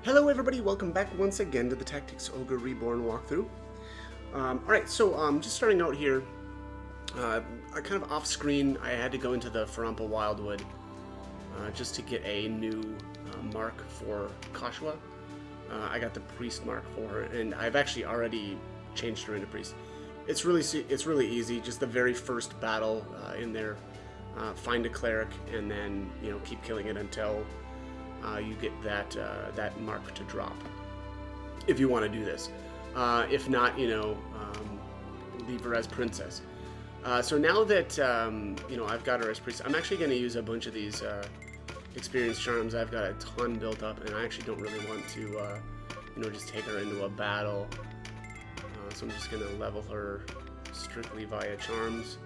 Hello everybody, welcome back once again to the Tactics Ogre Reborn walkthrough. Alright, so just starting out here, kind of off screen, I had to go into the Farumpa Wildwood just to get a new mark for Kashua. I got the Priest mark for her, and I've actually already changed her into Priest. It's really easy, just the very first battle in there, find a cleric, and then keep killing it until you get that mark to drop, if you want to do this. If not, leave her as princess. So now that I've got her as priest, I'm actually going to use a bunch of these experience charms. I've got a ton built up, and I actually don't really want to just take her into a battle. So I'm just going to level her strictly via charms.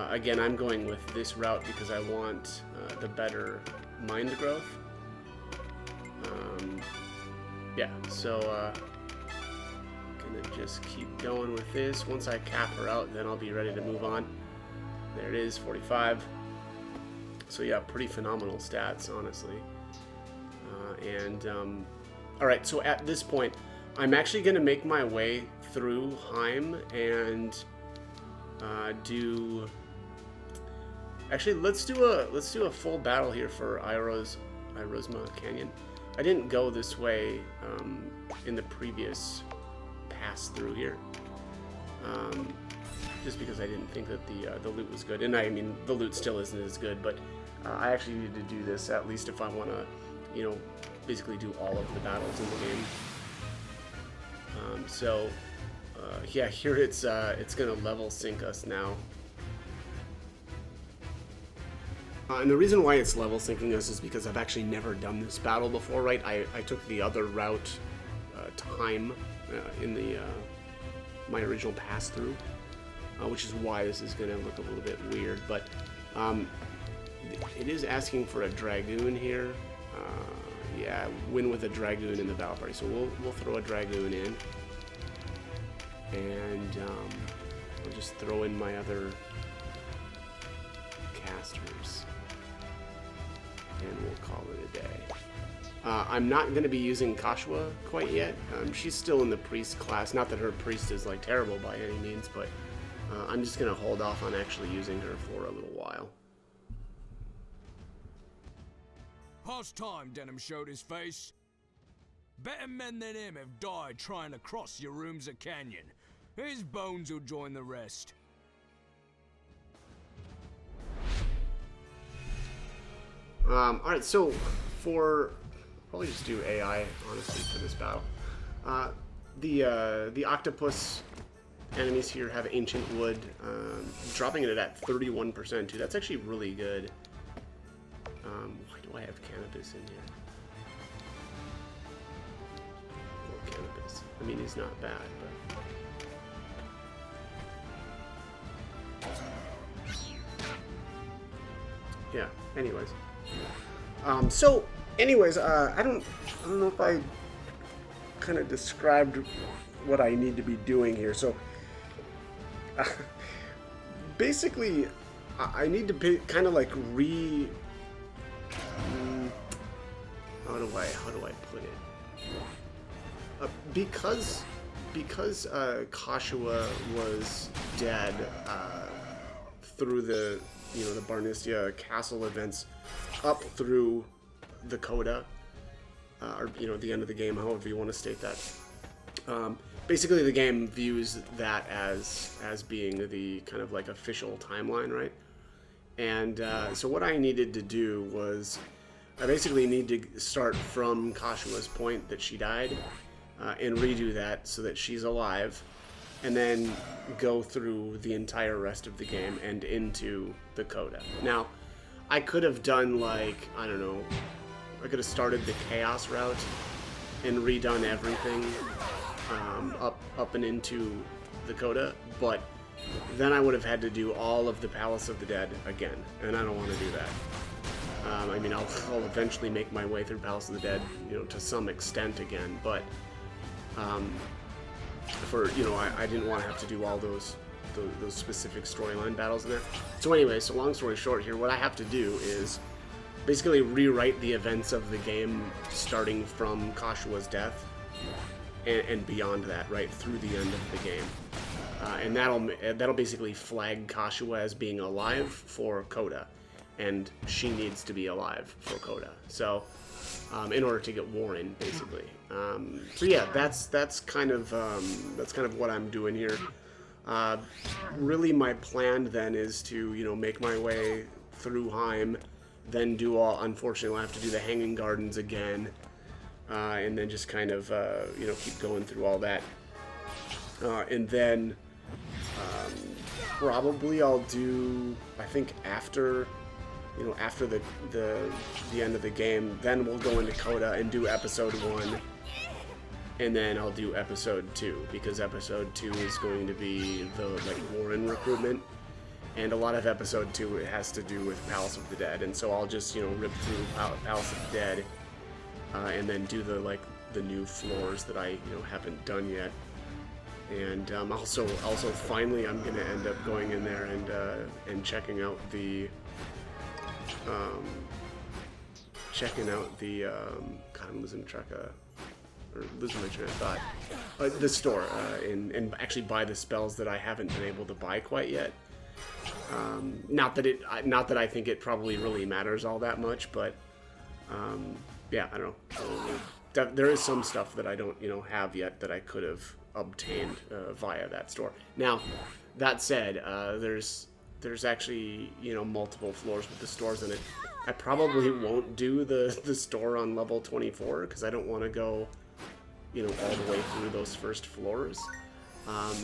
Again, I'm going with this route because I want the better mind growth. Yeah, so gonna just keep going with this. Once I cap her out, then I'll be ready to move on. There it is, 45. So yeah, pretty phenomenal stats, honestly. Alright, so at this point, I'm actually gonna make my way through Heim and Actually, let's do a full battle here for Iorumza Canyon. I didn't go this way in the previous pass through here, just because I didn't think that the loot was good. And I mean, the loot still isn't as good, but I actually needed to do this at least if I want to, basically do all of the battles in the game. Yeah, here it's gonna level sync us now. And the reason why it's level syncing us is because I've actually never done this battle before, right? I took the other route time in the my original pass through, which is why this is gonna look a little bit weird. But it is asking for a dragoon here. Yeah, win with a dragoon in the battle party. So we'll throw a dragoon in. And I'll just throw in my other casters, and we'll call it a day. I'm not going to be using Kashua quite yet. She's still in the priest class. Not that her priest is like terrible by any means, but I'm just going to hold off on actually using her for a little while. Past time, Denham showed his face. Better men than him have died trying to cross Iorumza Canyon. His bones will join the rest. Alright, so probably just do AI, honestly, for this battle. The octopus enemies here have ancient wood, dropping it at 31% too. That's actually really good. Why do I have cannabis in here? Cannabis. I mean, he's not bad, but yeah. Anyways, I don't know if I kind of described what I need to be doing here. So basically, I need to kind of like how do I put it? Because Kashua was dead through the the Barnistia castle events up through the Coda, or the end of the game, however you want to state that. Basically, the game views that as being the kind of like official timeline, right? And so what I needed to do was I basically need to start from Kashua's point that she died. And redo that so that she's alive, and then go through the entire rest of the game and into the Coda. Now, I could have done like, I don't know, I could have started the Chaos route and redone everything up and into the Coda, but then I would have had to do all of the Palace of the Dead again, and I don't want to do that. I mean, I'll eventually make my way through Palace of the Dead, to some extent again, but I didn't want to have to do all those specific storyline battles in there. So anyway, so long story short here, what I have to do is basically rewrite the events of the game starting from Kashua's death and beyond that, right through the end of the game. And that'll basically flag Kashua as being alive for Coda, and she needs to be alive for Coda. So, in order to get Warren, basically. So yeah, that's kind of what I'm doing here. Really, my plan then is to make my way through Heim, then do all. Unfortunately, I'll have to do the Hanging Gardens again, and then just kind of keep going through all that, and then. Probably I'll do, I think after the end of the game, then we'll go into Coda and do episode 1, and then I'll do episode 2, because episode 2 is going to be the Warren recruitment, and a lot of episode 2 it has to do with Palace of the Dead, and so I'll just rip through Palace of the Dead, and then do the new floors that I haven't done yet. And also finally I'm gonna end up going in there and checking out the God, I'm losing my train of thought. The store and actually buy the spells that I haven't been able to buy quite yet. Not that I think it probably really matters all that much, but yeah, I don't know. There is some stuff that I don't have yet that I could have obtained via that store. Now, that said, there's actually multiple floors with the stores in it. I probably won't do the store on level 24 because I don't want to go all the way through those first floors.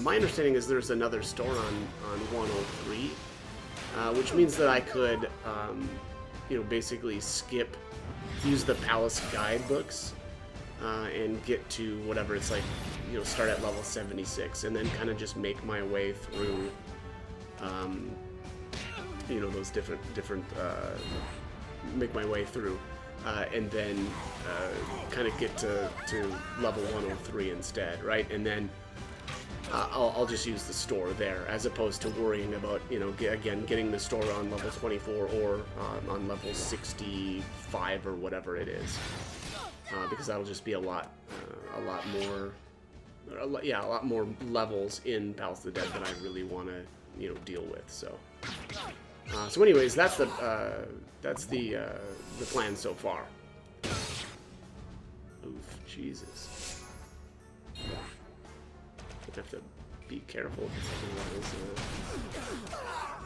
My understanding is there's another store on 103, which means that I could basically use the palace guidebooks and get to whatever it's start at level 76 and then kind of just make my way through those different make my way through and then kind of get to level 103 instead, right? And then I'll just use the store there as opposed to worrying about again getting the store on level 24 or on level 65 or whatever it is, because that'll just be a lot more levels in Palace of the Dead that I really want to deal with. So anyways, that's the plan so far. Oof, Jesus. I have to be careful because otherwise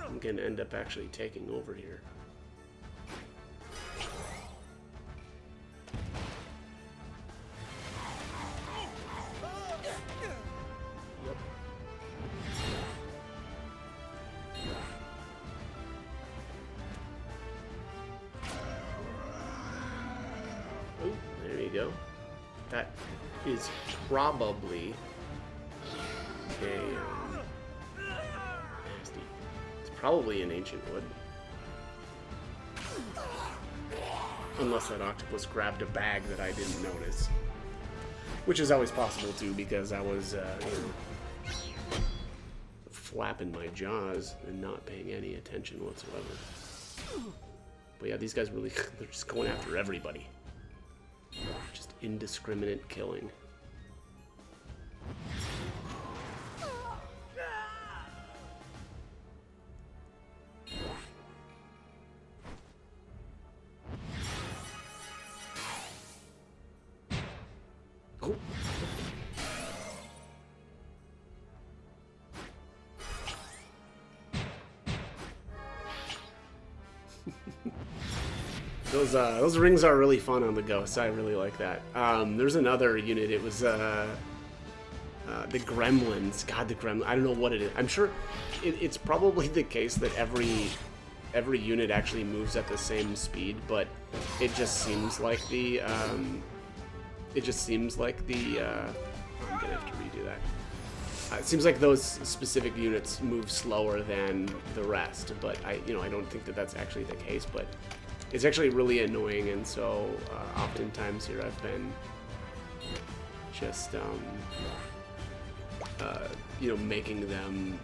I'm gonna end up actually taking over here. Oh, there you go. That is probably it's probably an ancient wood. Unless that octopus grabbed a bag that I didn't notice. Which is always possible too, because I was flapping my jaws and not paying any attention whatsoever. But yeah, these guys really, they're just going after everybody. Just indiscriminate killing. Oh. Those rings are really fun on the ghosts. I really like that. There's another unit. It was the gremlins. God, the gremlin. I don't know what it is. I'm sure it's probably the case that every unit actually moves at the same speed, but it just seems like the I'm gonna have to redo that. It seems like those specific units move slower than the rest, but I don't think that that's actually the case. But it's actually really annoying, and so oftentimes here I've been just making them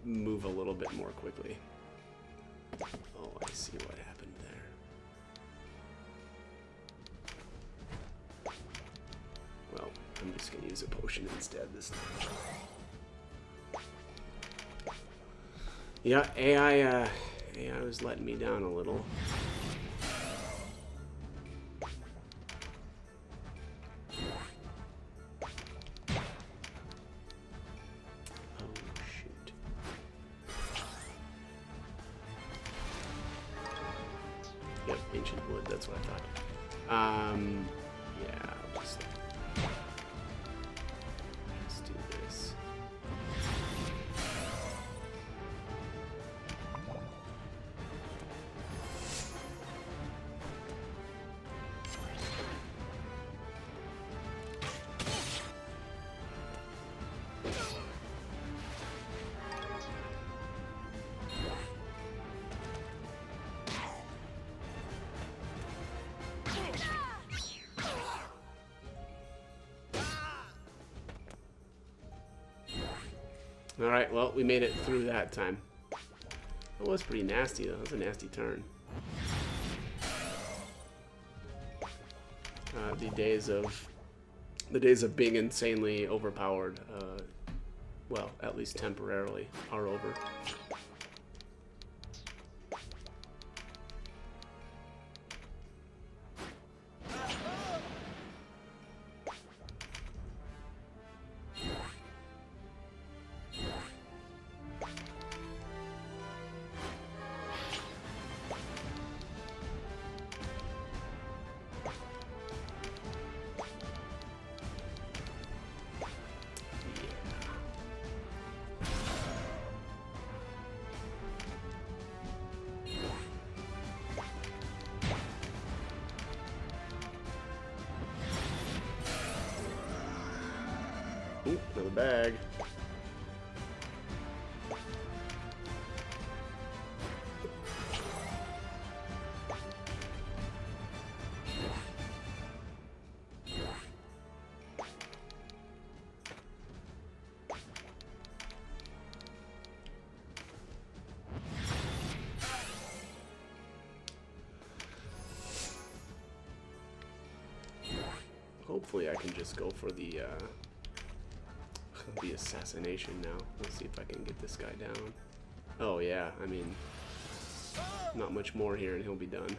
move a little bit more quickly. Oh, I see what happened there. I'm just gonna use a potion instead this time. Yeah, AI was letting me down a little. Yep, ancient wood, that's what I thought. Yeah, let's do this. Alright, well, we made it through that time. That was pretty nasty, though. That was a nasty turn. The days of being insanely overpowered, well, at least temporarily, are over. Ooh, another bag. Hopefully I can just go for the assassination now. Let's see if I can get this guy down. Oh yeah, I mean, not much more here and he'll be done.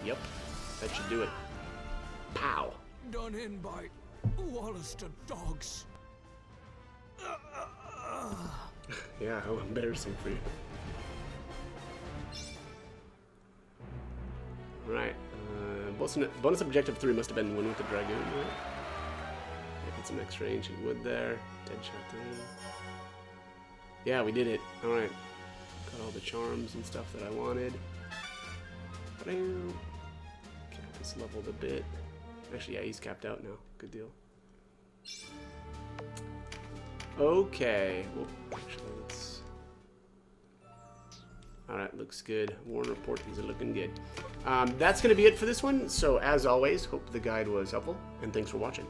Yep, that should do it. Pow! Done in by Wallister dogs. Yeah, how embarrassing for you. Right. Bonus objective 3 must have been one with the dragoon, right? Get some extra ancient wood there. Deadshot 3. Yeah, we did it. Alright. Got all the charms and stuff that I wanted. Cap is leveled a bit. Actually, yeah, he's capped out now. Good deal. Okay. Well, actually, let's... Alright, looks good. Warren report, these are looking good. That's going to be it for this one. So, as always, hope the guide was helpful, and thanks for watching.